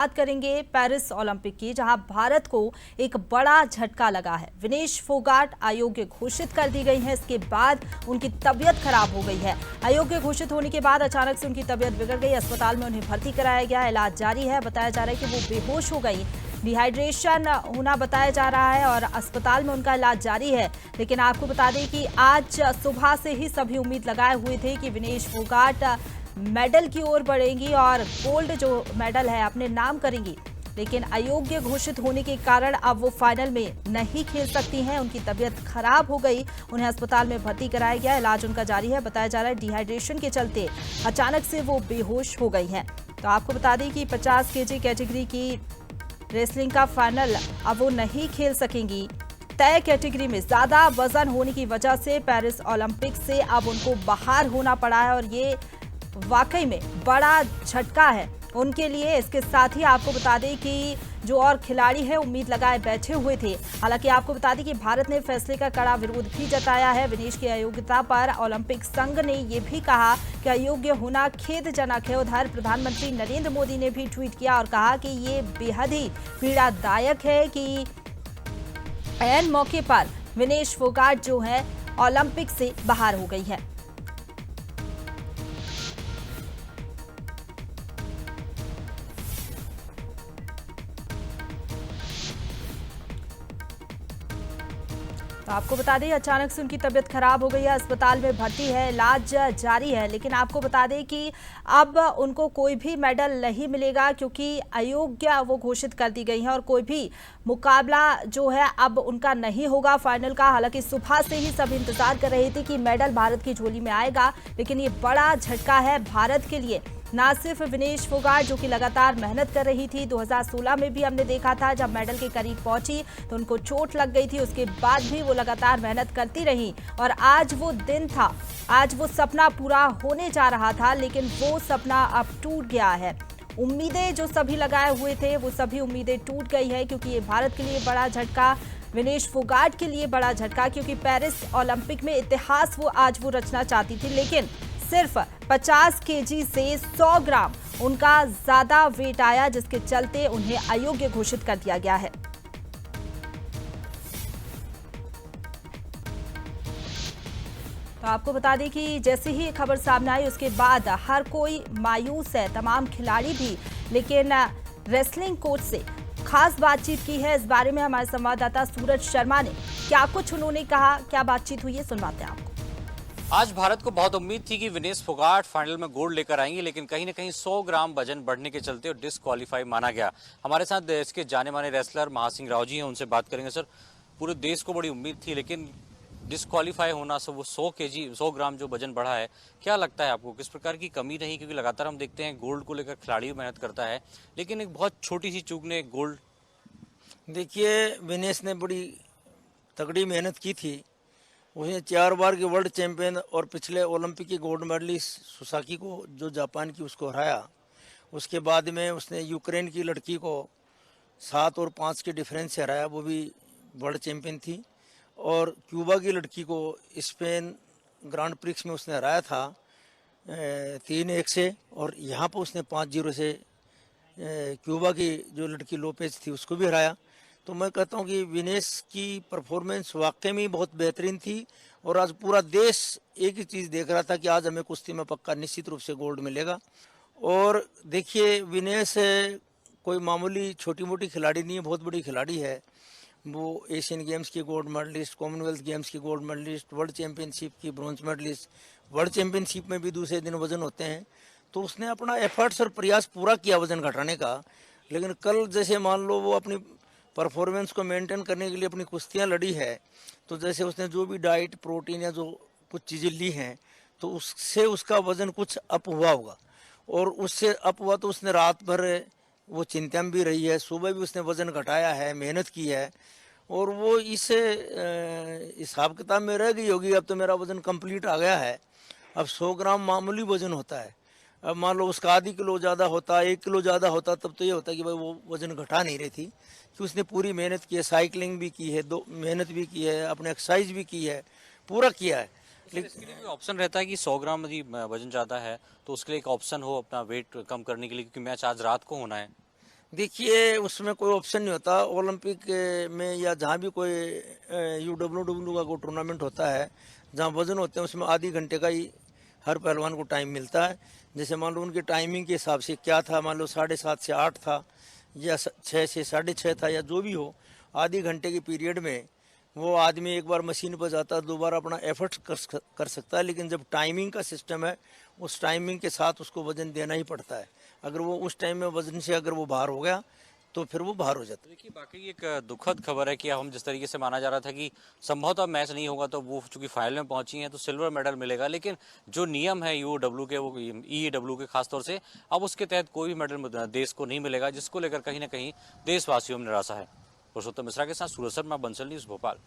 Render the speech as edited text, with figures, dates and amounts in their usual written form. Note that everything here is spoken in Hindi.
बात करेंगे पेरिस ओलंपिक की, जहां भारत को एक बड़ा झटका लगा है। विनेश फोगाट अयोग्य घोषित कर दी गई हैं। इसके बाद उनकी तबीयत खराब हो गई है। अयोग्य घोषित होने के बाद अचानक से उनकी तबीयत बिगड़ गई। अस्पताल में उन्हें भर्ती कराया गया। इलाज जारी है। बताया जा रहा है कि वो बेहोश हो गई, डिहाइड्रेशन होना बताया जा रहा है और अस्पताल में उनका इलाज जारी है। लेकिन आपको बता दें कि आज सुबह से ही सभी उम्मीद लगाए हुए थे कि विनेश फोगाट मेडल की ओर बढ़ेंगी और गोल्ड जो मेडल है अपने नाम करेंगी। लेकिन अयोग्य घोषित होने के कारण अब वो फाइनल में नहीं खेल सकती हैं। उनकी तबीयत खराब हो गई, उन्हें अस्पताल में भर्ती कराया गया। इलाज उनका जारी है। बताया जा रहा है डिहाइड्रेशन के चलते अचानक से वो बेहोश हो गई हैं। तो आपको बता दें कि 50 केजी कैटेगरी की रेसलिंग का फाइनल अब वो नहीं खेल सकेंगी। तय कैटेगरी में ज्यादा वजन होने की वजह से पेरिस ओलंपिक से अब उनको बाहर होना पड़ा है और ये वाकई में बड़ा झटका है उनके लिए। इसके साथ ही आपको बता दें कि जो और खिलाड़ी हैं उम्मीद लगाए बैठे हुए थे। हालांकि आपको बता दें कि भारत ने फैसले का कड़ा विरोध भी जताया है। विनेश की अयोग्यता पर ओलंपिक संघ ने ये भी कहा कि अयोग्य होना खेदजनक है। उधर प्रधानमंत्री नरेंद्र मोदी ने भी ट्वीट किया और कहा कि ये बेहद ही पीड़ादायक है कि ऐन मौके पर विनेश फोगाट जो है ओलंपिक से बाहर हो गई है। तो आपको बता दें अचानक से उनकी तबीयत खराब हो गई है। अस्पताल में भर्ती है, इलाज जारी है। लेकिन आपको बता दें कि अब उनको कोई भी मेडल नहीं मिलेगा क्योंकि अयोग्य वो घोषित कर दी गई हैं और कोई भी मुकाबला जो है अब उनका नहीं होगा फाइनल का। हालांकि सुबह से ही सब इंतजार कर रहे थे कि मेडल भारत की झोली में आएगा, लेकिन ये बड़ा झटका है भारत के लिए। ना सिर्फ विनेश फोगाट जो कि लगातार मेहनत कर रही थी, 2016 में भी हमने देखा था जब मेडल के करीब पहुंची तो उनको चोट लग गई थी। उसके बाद भी वो लगातार मेहनत करती रही और आज वो दिन था, आज वो सपना पूरा होने जा रहा था, लेकिन वो सपना अब टूट गया है। उम्मीदें जो सभी लगाए हुए थे वो सभी उम्मीदें टूट गई है क्योंकि ये भारत के लिए बड़ा झटका, विनेश फोगाट के लिए बड़ा झटका, क्योंकि पेरिस ओलंपिक में इतिहास वो आज वो रचना चाहती थी। लेकिन सिर्फ 50 केजी से 100 ग्राम उनका ज्यादा वेट आया, जिसके चलते उन्हें अयोग्य घोषित कर दिया गया है। तो आपको बता दें कि जैसे ही खबर सामने आई उसके बाद हर कोई मायूस है, तमाम खिलाड़ी भी। लेकिन रेसलिंग कोच से खास बातचीत की है। इस बारे में हमारे संवाददाता सूरज शर्मा ने क्या कुछ उन्होंने कहा, क्या बातचीत हुई है, सुनवाते हैं आपको। आज भारत को बहुत उम्मीद थी कि विनेश फोगाट फाइनल में गोल्ड लेकर आएंगी, लेकिन कहीं ना कहीं 100 ग्राम वजन बढ़ने के चलते डिस्क्वालीफाई माना गया। हमारे साथ इसके जाने माने रेसलर महासिंह राव जी हैं, उनसे बात करेंगे। सर, पूरे देश को बड़ी उम्मीद थी, लेकिन डिस्क्वालीफाई होना, सब वो 100 ग्राम जो वजन बढ़ा है, क्या लगता है आपको किस प्रकार की कमी रही? क्योंकि लगातार हम देखते हैं गोल्ड को लेकर खिलाड़ी मेहनत करता है, लेकिन एक बहुत छोटी सी चूक ने गोल्ड। देखिए, विनेश ने बड़ी तगड़ी मेहनत की थी। उसने 4 बार के वर्ल्ड चैंपियन और पिछले ओलंपिक की गोल्ड मेडलिस्ट सुसाकी को, जो जापान की, उसको हराया। उसके बाद में उसने यूक्रेन की लड़की को 7 और 5 के डिफरेंस से हराया, वो भी वर्ल्ड चैंपियन थी। और क्यूबा की लड़की को स्पेन ग्रांड प्रिक्स में उसने हराया था 3-1 से, और यहाँ पर उसने 5-0 से क्यूबा की जो लड़की लोपेज थी उसको भी हराया। तो मैं कहता हूँ कि विनेश की परफॉर्मेंस वाकई में बहुत बेहतरीन थी और आज पूरा देश एक ही चीज़ देख रहा था कि आज हमें कुश्ती में पक्का निश्चित रूप से गोल्ड मिलेगा। और देखिए, विनेश कोई मामूली छोटी मोटी खिलाड़ी नहीं है, बहुत बड़ी खिलाड़ी है। वो एशियन गेम्स की गोल्ड मेडलिस्ट, कॉमनवेल्थ गेम्स की गोल्ड मेडलिस्ट, वर्ल्ड चैंपियनशिप की ब्रॉन्ज मेडलिस्ट, वर्ल्ड चैंपियनशिप में भी दूसरे दिन वजन होते हैं। तो उसने अपना एफर्ट्स और प्रयास पूरा किया वजन घटाने का। लेकिन कल जैसे मान लो वो अपनी परफॉर्मेंस को मेंटेन करने के लिए अपनी कुश्तियाँ लड़ी है, तो जैसे उसने जो भी डाइट, प्रोटीन या जो कुछ चीज़ें ली हैं, तो उससे उसका वज़न कुछ अप हुआ होगा। और उससे अप हुआ तो उसने रात भर वो चिंता में भी रही है, सुबह भी उसने वज़न घटाया है, मेहनत की है, और वो इस हिसाब किताब में रह गई होगी। अब तो मेरा वज़न कंप्लीट आ गया है। अब 100 ग्राम मामूली वज़न होता है। अब मान लो उसका आधी किलो ज़्यादा होता, 1 किलो ज़्यादा होता, तब तो ये होता कि भाई वो वज़न घटा नहीं रही थी, कि उसने पूरी मेहनत की है, साइकिलिंग भी की है, मेहनत भी की है, अपने एक्सरसाइज भी की है, पूरा किया है। लेकिन इसके लिए कोई ऑप्शन रहता है कि 100 ग्राम यदि वजन ज़्यादा है तो उसके लिए एक ऑप्शन हो अपना वेट कम करने के लिए, क्योंकि मैच आज रात को होना है? देखिए उसमें कोई ऑप्शन नहीं होता ओलंपिक में या जहाँ भी कोई UWW का कोई टूर्नामेंट होता है जहाँ वजन होते हैं उसमें आधी घंटे का ही हर पहलवान को टाइम मिलता है। जैसे मान लो उनकी टाइमिंग के हिसाब से क्या था, मान लो 7:30 से 8 था या 6 से 6:30 था या जो भी हो, आधी घंटे के पीरियड में वो आदमी एक बार मशीन पर जाता है, दोबारा अपना एफर्ट कर सकता है। लेकिन जब टाइमिंग का सिस्टम है उस टाइमिंग के साथ उसको वजन देना ही पड़ता है। अगर वो उस टाइम में वजन से अगर वो बाहर हो गया तो फिर वो बाहर हो जाता है। देखिए बाकी एक दुखद खबर है कि हम जिस तरीके से माना जा रहा था कि संभवतः मैच नहीं होगा तो वो चूंकि फाइनल में पहुंची हैं तो सिल्वर मेडल मिलेगा, लेकिन जो नियम है यूडब्ल्यू के, वो ईडब्ल्यू के खासतौर से, अब उसके तहत कोई भी मेडल देश को नहीं मिलेगा, जिसको लेकर कहीं ना कहीं देशवासियों में निराशा है। पुरुषोत्तम मिश्रा के साथ सूरज शर्मा, बंसल न्यूज, भोपाल।